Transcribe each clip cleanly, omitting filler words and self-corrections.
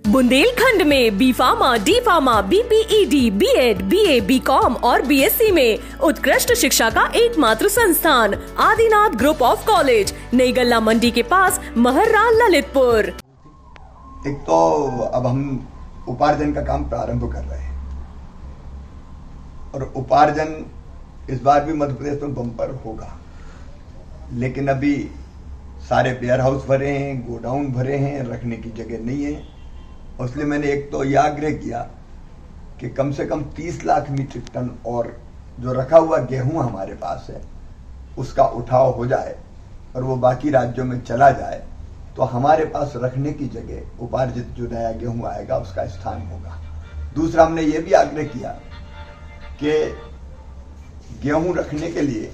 बुंदेलखंड में B pharma, D pharma, BPED, B.Ed, BA, B.Com और BSc में उत्कृष्ट शिक्षा का एकमात्र संस्थान आदिनाथ ग्रुप ऑफ कॉलेज, नई गल्ला मंडी के पास, महर्रा, ललितपुर। एक तो अब हम उपार्जन का काम प्रारंभ कर रहे हैं और उपार्जन इस बार भी मध्य प्रदेश में बम्पर होगा, लेकिन अभी सारे वेयर हाउस भरे हैं, गोडाउन भरे हैं, रखने की जगह नहीं है। और इसलिए मैंने एक तो यह आग्रह किया कि कम से कम 30 लाख मीट्रिक टन और जो रखा हुआ गेहूं हमारे पास है उसका उठाव हो जाए और वो बाकी राज्यों में चला जाए, तो हमारे पास रखने की जगह उपार्जित जो नया गेहूं आएगा उसका स्थान होगा। दूसरा, हमने ये भी आग्रह किया कि गेहूं रखने के लिए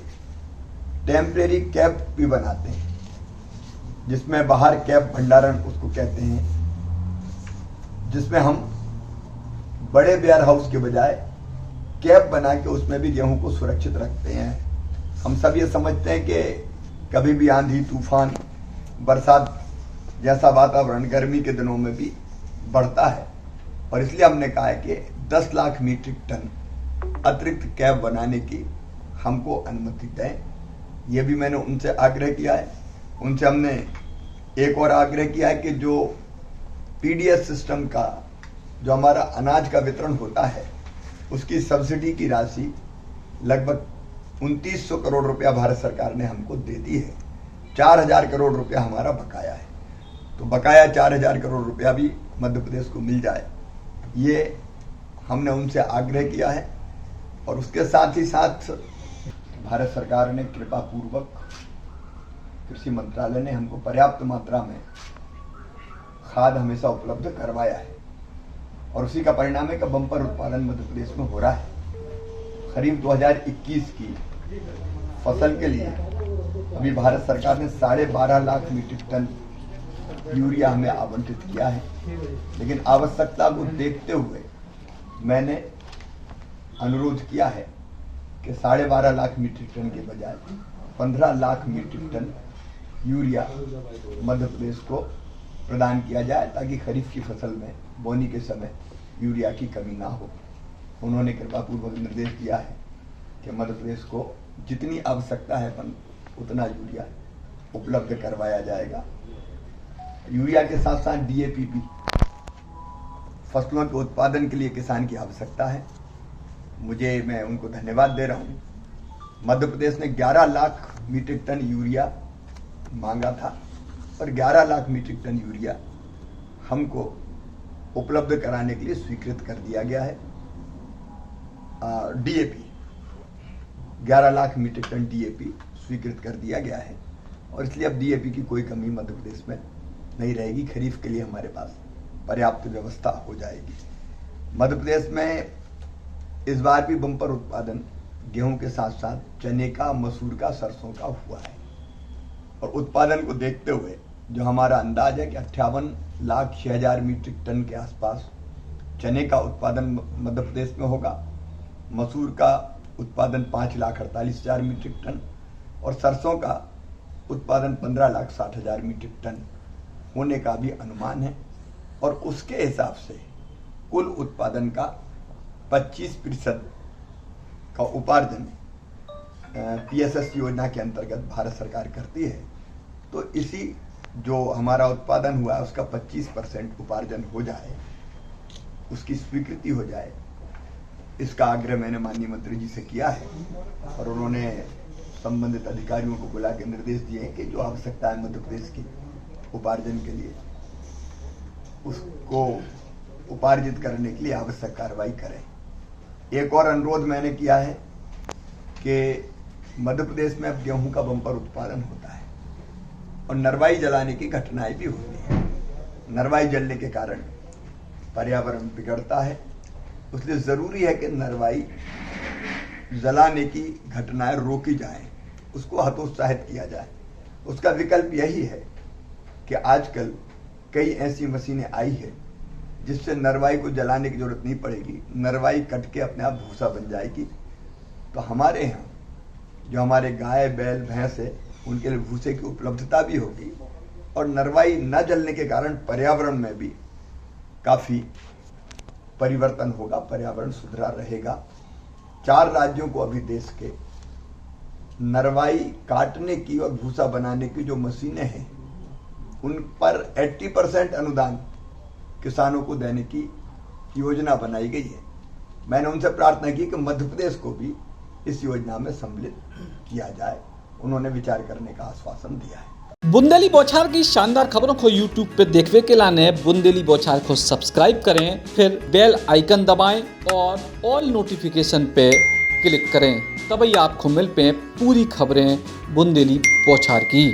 टेम्परेरी कैंप भी बनाते हैं, जिसमें बाहर कैंप भंडारण उसको कहते हैं, जिसमें हम बड़े वेयर हाउस के बजाय कैंप बना के उसमें भी गेहूं को सुरक्षित रखते हैं। हम सब ये समझते हैं कि कभी भी आंधी तूफान बरसात जैसा वातावरण गर्मी के दिनों में भी बढ़ता है, और इसलिए हमने कहा है कि 10 लाख मीट्रिक टन अतिरिक्त कैंप बनाने की हमको अनुमति दें। ये भी मैंने उनसे आग्रह किया है। उनसे हमने एक और आग्रह किया है कि जो PDS सिस्टम का जो हमारा अनाज का वितरण होता है उसकी सब्सिडी की राशि लगभग 2900 करोड़ रुपया भारत सरकार ने हमको दे दी है। 4000 करोड़ रुपया हमारा बकाया है, तो बकाया 4000 करोड़ रुपया भी मध्य प्रदेश को मिल जाए, ये हमने उनसे आग्रह किया है। और उसके साथ ही साथ भारत सरकार ने कृपा पूर्वक, कृषि मंत्रालय ने हमको पर्याप्त मात्रा में खाद हमेशा उपलब्ध करवाया है, और उसी का परिणाम है कि बम्पर उत्पादन मध्य प्रदेश में हो रहा है। खरीफ 2021 की फसल के लिए अभी भारत सरकार ने 12.5 लाख मीट्रिक टन यूरिया हमें आवंटित किया है, लेकिन आवश्यकता को देखते हुए मैंने अनुरोध किया है कि 12.5 लाख मीट्रिक टन के बजाय 15 lakh metric ton urea Madhya Pradesh को प्रदान किया जाए, ताकि खरीफ की फसल में बोनी के समय यूरिया की कमी ना हो। उन्होंने कृपापूर्वक निर्देश दिया है कि मध्य प्रदेश को जितनी आवश्यकता है उतना यूरिया उपलब्ध करवाया जाएगा। यूरिया के साथ साथ DAP भी फसलों के उत्पादन के लिए किसान की आवश्यकता है। मैं उनको धन्यवाद दे रहा हूँ। मध्य प्रदेश ने 11 लाख मीट्रिक टन यूरिया मांगा था और 11 लाख मीट्रिक टन यूरिया हमको उपलब्ध कराने के लिए स्वीकृत कर दिया गया है। DAP 11 lakh metric ton DAP स्वीकृत कर दिया गया है, और इसलिए अब DAP की कोई कमी मध्य प्रदेश में नहीं रहेगी। खरीफ के लिए हमारे पास पर्याप्त व्यवस्था हो जाएगी। मध्य प्रदेश में इस बार भी बम्पर उत्पादन गेहूं के साथ साथ चने का, मसूर का, सरसों का हुआ है, और उत्पादन को देखते हुए जो हमारा अंदाज है कि 58,06,000 मीट्रिक टन के आसपास चने का उत्पादन मध्य प्रदेश में होगा, मसूर का उत्पादन 5,48,000 मीट्रिक टन और सरसों का उत्पादन 15,60,000 मीट्रिक टन होने का भी अनुमान है। और उसके हिसाब से कुल उत्पादन का 25% का उपार्जन PSS योजना के अंतर्गत भारत सरकार करती है। तो इसी जो हमारा उत्पादन हुआ उसका 25% उपार्जन हो जाए, उसकी स्वीकृति हो जाए, इसका आग्रह मैंने माननीय मंत्री जी से किया है, और उन्होंने संबंधित अधिकारियों को बुला के निर्देश दिए हैं कि जो आवश्यकता है मध्य प्रदेश की उपार्जन के लिए उसको उपार्जित करने के लिए आवश्यक कार्रवाई करें। एक और अनुरोध मैंने किया है कि मध्य प्रदेश में अब गेहूं का बम्पर उत्पादन होता है और नरवाई जलाने की घटनाएं भी होती हैं। नरवाई जलने के कारण पर्यावरण बिगड़ता है, इसलिए जरूरी है कि नरवाई जलाने की घटनाएं रोकी जाएं, उसको हतोत्साहित किया जाए। उसका विकल्प यही है कि आजकल कई ऐसी मशीनें आई है जिससे नरवाई को जलाने की जरूरत नहीं पड़ेगी, नरवाई कट के अपने आप भूसा बन जाएगी। तो हमारे यहाँ जो हमारे गाय, बैल, भैंस है उनके लिए भूसे की उपलब्धता भी होगी, और नरवाई न जलने के कारण पर्यावरण में भी काफ़ी परिवर्तन होगा, पर्यावरण सुधरा रहेगा। 4 राज्यों को अभी देश के नरवाई काटने की और भूसा बनाने की जो मशीनें हैं उन पर 80% अनुदान किसानों को देने की योजना बनाई गई है। मैंने उनसे प्रार्थना की कि मध्य प्रदेश को भी इस योजना में सम्मिलित किया जाए। उन्होंने विचार करने का आश्वासन दिया है। बुंदेली बौछार की शानदार खबरों को YouTube पे देखने के लिए बुंदेली बौछार को सब्सक्राइब करें, फिर बेल आइकन दबाएं और ऑल नोटिफिकेशन पे क्लिक करें। तभी आपको मिल पे पूरी खबरें बुंदेली बौछार की।